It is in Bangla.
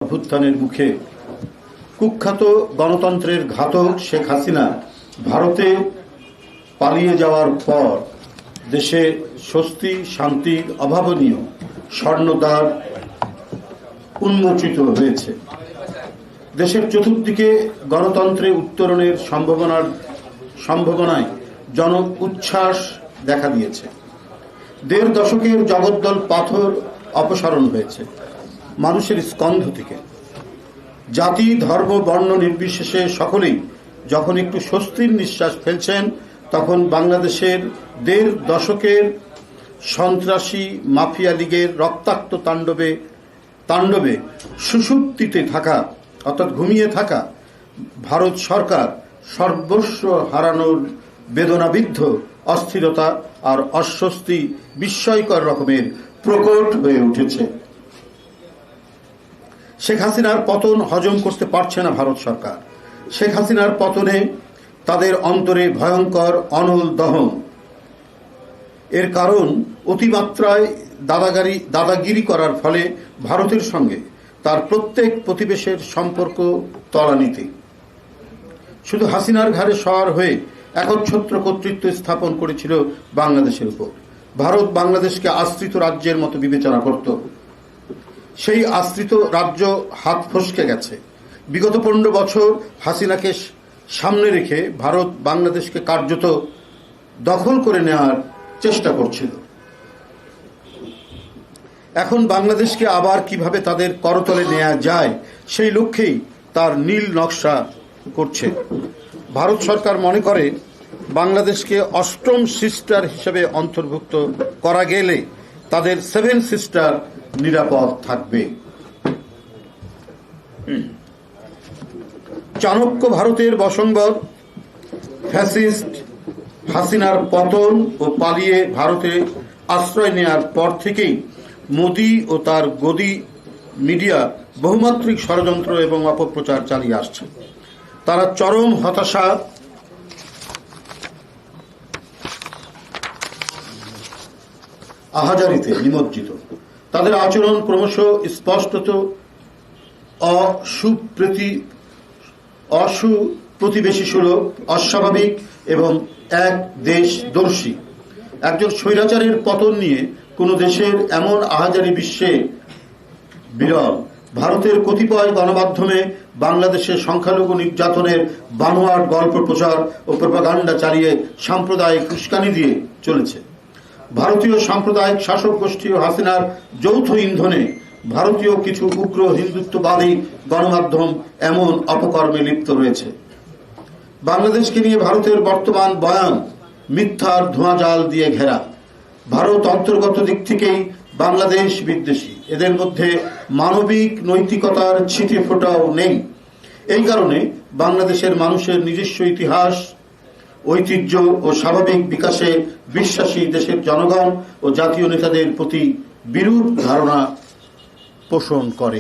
অভ্যুত্থানের মুখে কুখ্যাত গণতন্ত্রের ঘাতক শেখ হাসিনা ভারতে পালিয়ে যাওয়ার পর দেশে স্বস্তি শান্তির অভাবনীয় স্বর্ণদ্বার উন্মোচিত হয়েছে। দেশের চতুর্দিকে গণতন্ত্রে উত্তরণের সম্ভাবনায় জন উচ্ছ্বাস দেখা দিয়েছে। দেড় দশকের জগদ্দল পাথর অপসারণ হয়েছে মানুষের স্কন্ধ থেকে। জাতি ধর্ম বর্ণ নির্বিশেষে সকলেই যখন একটু স্বস্তির নিঃশ্বাস ফেলছেন, তখন বাংলাদেশের দেড় দশকের সন্ত্রাসী মাফিয়া লীগের রক্তাক্ত তাণ্ডবে সুষুপ্তিতে থাকা অর্থাৎ ঘুমিয়ে থাকা ভারত সরকার সর্বস্ব হারানোর বেদনাবিদ্ধ অস্থিরতা আর অস্বস্তি বিস্ময়কর রকমের প্রকট হয়ে উঠেছে। শেখ হাসিনার পতন হজম করতে পারছে না ভারত সরকার। শেখ হাসিনার পতনে তাদের অন্তরে ভয়ঙ্কর অনল দহন। এর কারণ অতিমাত্রায় দাদাগিরি করার ফলে ভারতের সঙ্গে তার প্রত্যেক প্রতিবেশের সম্পর্ক তলানিতে। শুধু হাসিনার ঘাড়ে সওয়ার হয়ে একচ্ছত্র কর্তৃত্ব স্থাপন করেছিল বাংলাদেশের উপর। ভারত বাংলাদেশকে আশ্রিত রাজ্যের মতো বিবেচনা করত। সেই আশ্রিত রাজ্য হাত ফসকে গেছে। বিগত 15 বছর হাসিনাকে সামনে রেখে ভারত বাংলাদেশকে কার্যত দখল করে নেওয়ার চেষ্টা করছিল। এখন বাংলাদেশকে আবার কিভাবে তাদের করতলে নেওয়া যায় সেই লক্ষ্যেই তার নীল নকশা করছে। ভারত সরকার মনে করে বাংলাদেশকে অষ্টম সিস্টার হিসেবে অন্তর্ভুক্ত করা গেলে তাদের 7 সিস্টার নিরাপদ থাকবে। চাণক্য ভারতের বশঙ্বর ফ্যাসিস্ট হাসিনার পতন ও পালিয়ে ভারতে আশ্রয় নেয়ার পর থেকেই মোদি ও তার গদি মিডিয়া বহুমাত্রিক ষড়যন্ত্র এবং অপপ্রচার চালিয়ে আসছে। তারা চরম হতাশা আহাজারিতে নিমজ্জিত। তাদের আচরণ ক্রমশ স্পষ্টত অসুপ্রতিবেশীসুলভ, অস্বাভাবিক এবং এক দেশদর্শী। একজন স্বৈরাচারের পতন নিয়ে কোন দেশের এমন আহাজারি বিশ্বে বিরল। ভারতের কতিপয় গণমাধ্যমে বাংলাদেশের সংখ্যালঘু নির্যাতনের বানোয়াট গল্প প্রচার ও প্রোপাগান্ডা চালিয়ে সাম্প্রদায়িক উস্কানি দিয়ে চলেছে। ভারতীয় সাম্প্রদায়িক শাসক গোষ্ঠী ও হাসিনার যৌথ ইন্ধনে ভারতীয় কিছু উগ্র হিন্দুত্ববাদী গণমাধ্যম এমন অপকর্মে লিপ্ত রয়েছে। বাংলাদেশকে নিয়ে ভারতের বর্তমান বয়ান মিথ্যার ধোঁয়াজাল দিয়ে ঘেরা। ভারত অন্তর্গত দিক থেকেই বাংলাদেশ বিদ্বেষী। এদের মধ্যে মানবিক নৈতিকতার ছিটে ফোঁটাও নেই। এই কারণে বাংলাদেশের মানুষের নিজস্ব ইতিহাস, ঐতিহ্য ও স্বাভাবিক বিকাশে বিশ্বাসী দেশের জনগণ ও জাতীয় নেতাদের প্রতি বিরূপ ধারণা পোষণ করে।